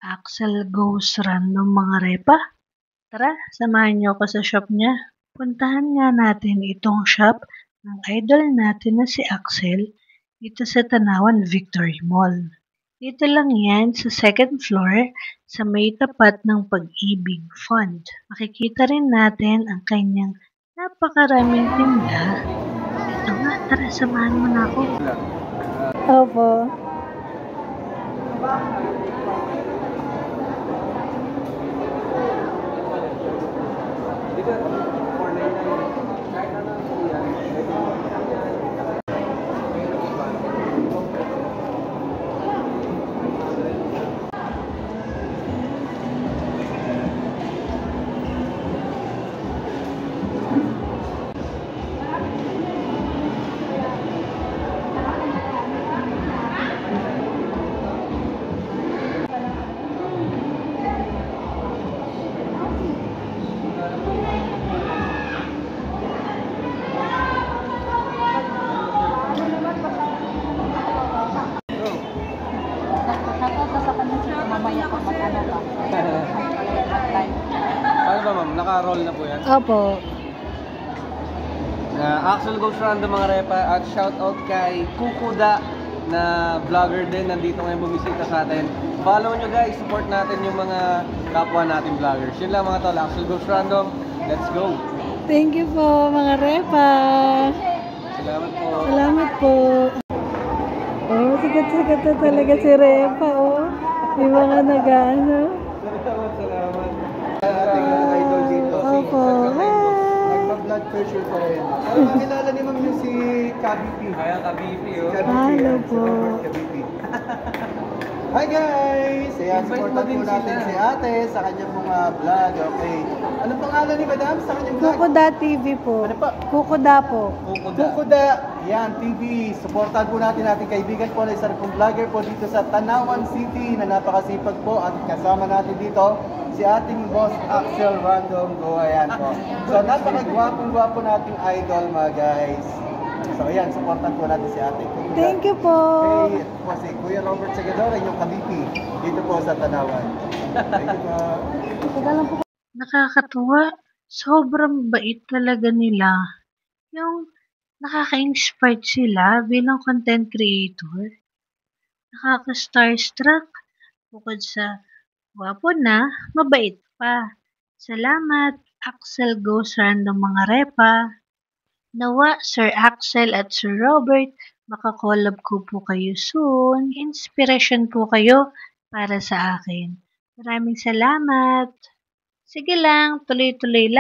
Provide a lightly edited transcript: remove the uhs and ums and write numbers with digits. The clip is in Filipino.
Axel goes random mga repa. Tara, samahan niyo ako sa shop niya. Puntahan nga natin itong shop ng idol natin na si Axel dito sa Tanawan Victory Mall. Dito lang yan sa second floor sa may tapat ng Pag-ibig Fund. Makikita rin natin ang kanyang napakaraming tinda. Ito nga, tara samahan mo na ako. Opo. Paano ba ma'am? Naka-roll na po yan? Opo. Axel goes random mga repa at shoutout kay Kukuda na vlogger din. Nandito ngayon bumisita sa atin. Follow nyo guys, support natin yung mga kapwa natin vloggers. Yun lang mga tol, Axel goes random. Let's go! Thank you po mga repa. Salamat po. Salamat po. Oh, sikat-sikat na talaga si Repa, oh. May mga nag-ano. Salamat. Ating idol dito, si Opo. nagpa-blood pressure pa rin. Kilala ni ma'am yung si KBP. Kaya KBP, oh. Hello po. KBP. Hi guys! Ayan, supportan po natin si ate sa kanyang mga vlog, okay. Anong pangalan ni madam sa kanyang vlog? Kukuda TV po. Ano pa? Kukuda po. Kukuda, yan, TV. Supportan po natin ating kaibigan po na isa pong vlogger po dito sa Tanawan City na napakasipag po at kasama natin dito si ating boss Axel Random Go. Ayan po. So napakagwapong-gwapo nating idol mga guys. So ayan, supportan po natin si ate. Kukuda. Thank you po. Hey, ito po si Kuya Robert Segador, yung kabipi dito po sa Tanawan. Thank you po. Teka lang po. Nakakatuwa. Sobrang bait talaga nila. Yung nakaka-inspired sila bilang content creator. Nakaka-starstruck. Bukod sa gwapo na, mabait pa. Salamat, Axel Goes Random mga repa. Nawa, Sir Axel at Sir Robert, makakollab ko po kayo soon. Inspiration po kayo para sa akin. Maraming salamat. Sige lang, tuloy-tuloy lang.